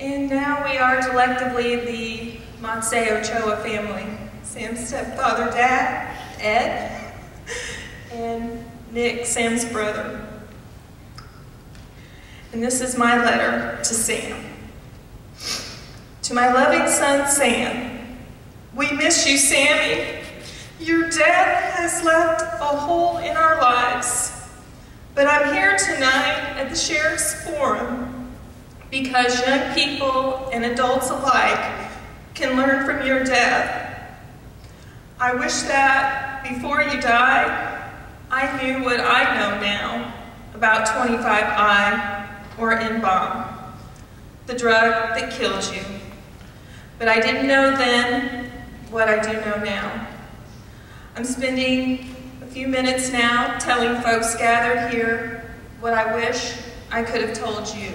And now we are collectively the Matse Ochoa family. Sam's stepfather, Dad, Ed, and Nick, Sam's brother. And this is my letter to Sam. To my loving son, Sam, we miss you, Sammy. Your death has left a hole in our lives. But I'm here tonight at the Sheriff's Forum because young people and adults alike can learn from your death. I wish that before you died, I knew what I know now about 25I or NBOMe, the drug that kills you. But I didn't know then what I do know now. I'm spending a few minutes now telling folks gathered here what I wish I could have told you.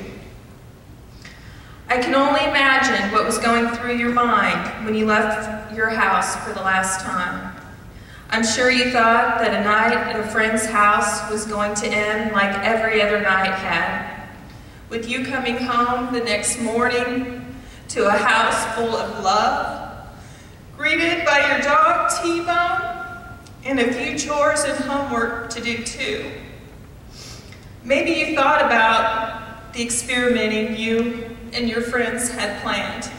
I can only imagine what was going through your mind when you left your house for the last time. I'm sure you thought that a night at a friend's house was going to end like every other night had, with you coming home the next morning to a house full of love, greeted by your dog T-Bone, and a few chores and homework to do too. Maybe you thought about the experimenting you and your friends had planned.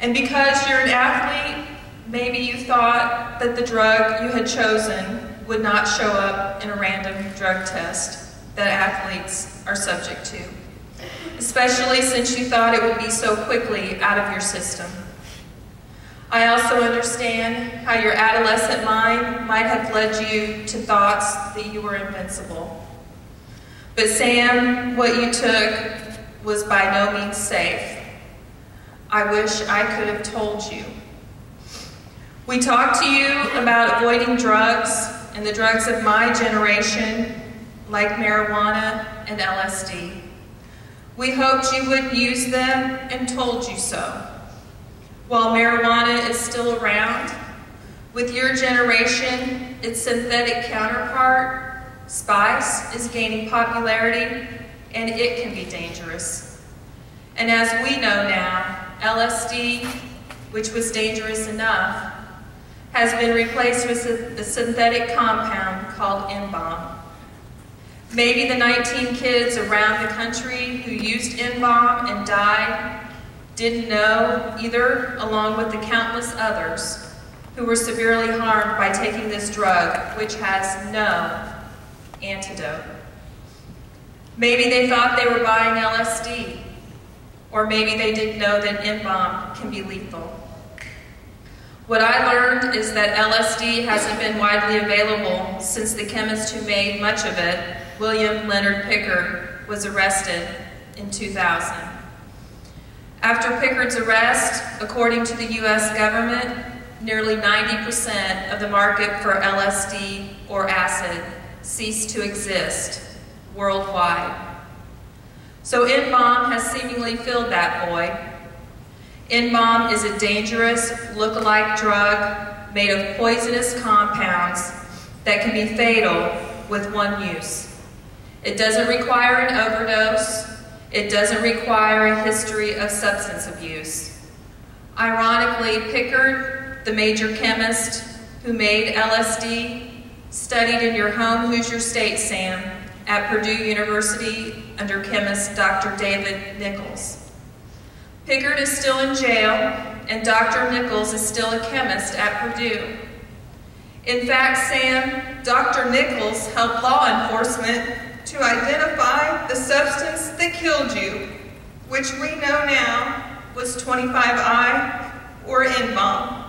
And because you're an athlete, maybe you thought that the drug you had chosen would not show up in a random drug test that athletes are subject to, especially since you thought it would be so quickly out of your system. I also understand how your adolescent mind might have led you to thoughts that you were invincible. But Sam, what you took was by no means safe. I wish I could have told you. We talked to you about avoiding drugs and the drugs of my generation, like marijuana and LSD. We hoped you wouldn't use them and told you so. While marijuana is still around, with your generation, its synthetic counterpart, spice, is gaining popularity, and it can be dangerous. And as we know now, LSD, which was dangerous enough, has been replaced with a synthetic compound called NBOMe. Maybe the 19 kids around the country who used NBOMe and died didn't know either, along with the countless others who were severely harmed by taking this drug, which has no antidote. Maybe they thought they were buying LSD, or maybe they didn't know that NBOMe can be lethal. What I learned is that LSD hasn't been widely available since the chemist who made much of it, William Leonard Pickard, was arrested in 2000. After Pickard's arrest, according to the US government, nearly 90% of the market for LSD or acid ceased to exist worldwide. So NBOMe has seemingly filled that void. NBOMe is a dangerous look-alike drug made of poisonous compounds that can be fatal with one use. It doesn't require an overdose. It doesn't require a history of substance abuse. Ironically, Pickard, the major chemist who made LSD, studied in your home Hoosier State, Sam, at Purdue University under chemist Dr. David Nichols. Pickard is still in jail, and Dr. Nichols is still a chemist at Purdue. In fact, Sam, Dr. Nichols helped law enforcement to identify the substance that killed you, which we know now was 25I or NBOMe.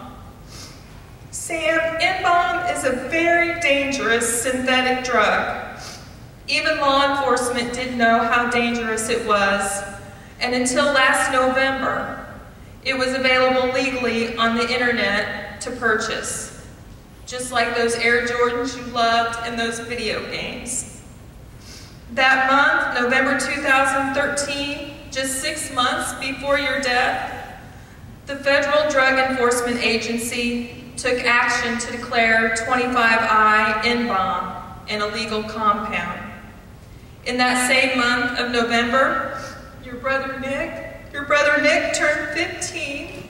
Sam, NBOMe is a very dangerous synthetic drug. Even law enforcement didn't know how dangerous it was, and until last November, it was available legally on the internet to purchase, just like those Air Jordans you loved and those video games. That month, November 2013, just 6 months before your death, the Federal Drug Enforcement Agency took action to declare 25I-NBOMe an illegal compound. In that same month of November, your brother Nick Your brother Nick turned 15,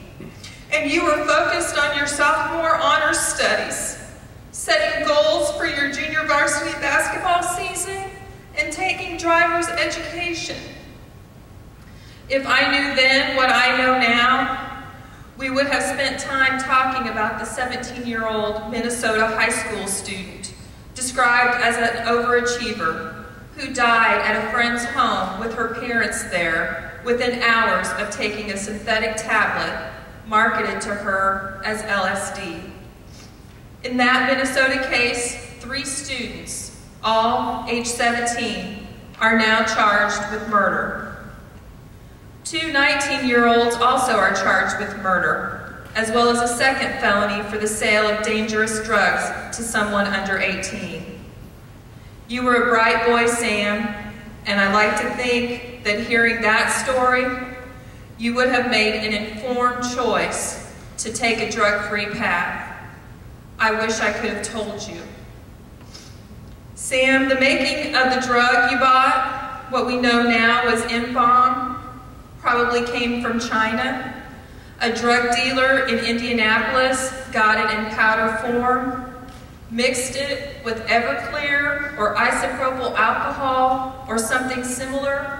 and you were focused on your sophomore honors studies, setting goals for your junior varsity basketball season, and taking driver's education. If I knew then what I know now, we would have spent time talking about the 17-year-old Minnesota high school student, described as an overachiever, who died at a friend's home with her parents there within hours of taking a synthetic tablet marketed to her as LSD. In that Minnesota case, 3 students, all age 17, are now charged with murder. 2 19-year-olds also are charged with murder, as well as a second felony for the sale of dangerous drugs to someone under 18. You were a bright boy, Sam, and I like to think that hearing that story, you would have made an informed choice to take a drug-free path. I wish I could have told you. Sam, the making of the drug you bought, what we know now as NBOMe, probably came from China. A drug dealer in Indianapolis got it in powder form, mixed it with Everclear or isopropyl alcohol or something similar,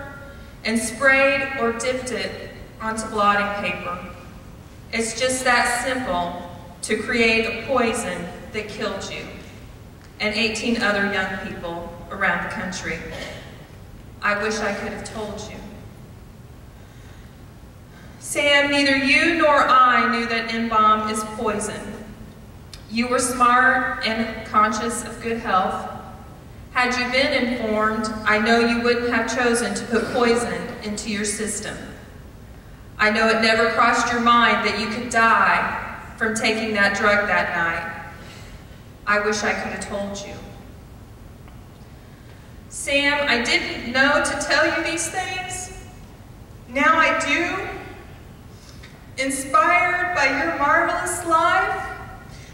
and sprayed or dipped it onto blotting paper. It's just that simple to create a poison that killed you and 18 other young people around the country. I wish I could have told you. Sam, neither you nor I knew that NBOMe is poison. You were smart and conscious of good health. Had you been informed, I know you wouldn't have chosen to put poison into your system. I know it never crossed your mind that you could die from taking that drug that night. I wish I could have told you. Sam, I didn't know to tell you these things. Now I do. Inspired by your marvelous life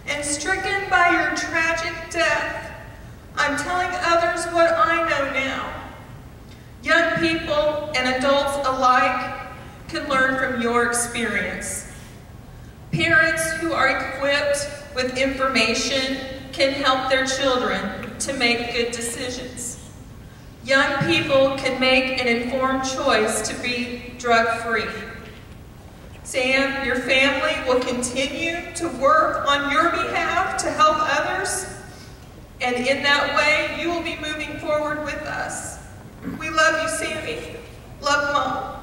and stricken by your tragic death, I'm telling others what I know now. Young people and adults alike can learn from your experience. Parents who are equipped with information can help their children to make good decisions. Young people can make an informed choice to be drug-free. Sam, your family will continue to work on your behalf to help others, and in that way, you will be moving forward with us. We love you, Sammy. Love, Mom.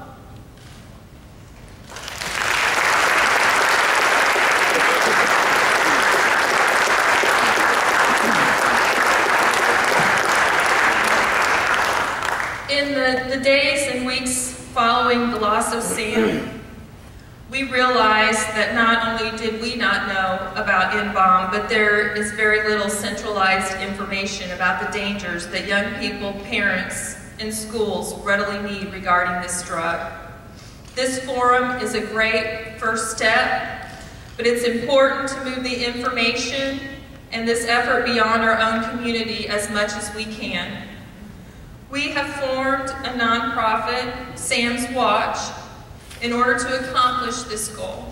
In the days and weeks following the loss of Sam, we realized that not only did we not know about NBOMe, but there is very little centralized information about the dangers that young people, parents, and schools readily need regarding this drug. This forum is a great first step, but it's important to move the information and this effort beyond our own community as much as we can. We have formed a nonprofit, Sam's Watch, in order to accomplish this goal.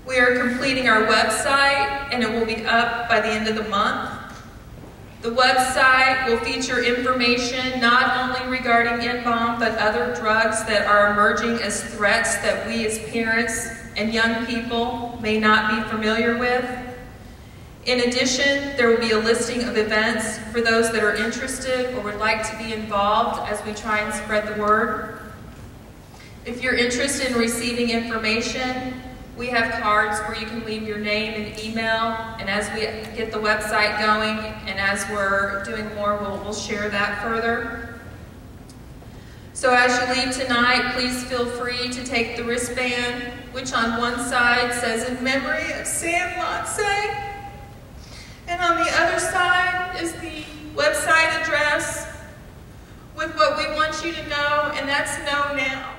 We are completing our website, and it will be up by the end of the month. The website will feature information not only regarding NBOMe, but other drugs that are emerging as threats that we as parents and young people may not be familiar with. In addition, there will be a listing of events for those that are interested or would like to be involved as we try and spread the word. If you're interested in receiving information, we have cards where you can leave your name and email, and as we get the website going and as we're doing more, we'll share that further. So as you leave tonight, please feel free to take the wristband, which on one side says "In memory of Sam Lotse," and on the other side is the website address with what we want you to know, and that's know now.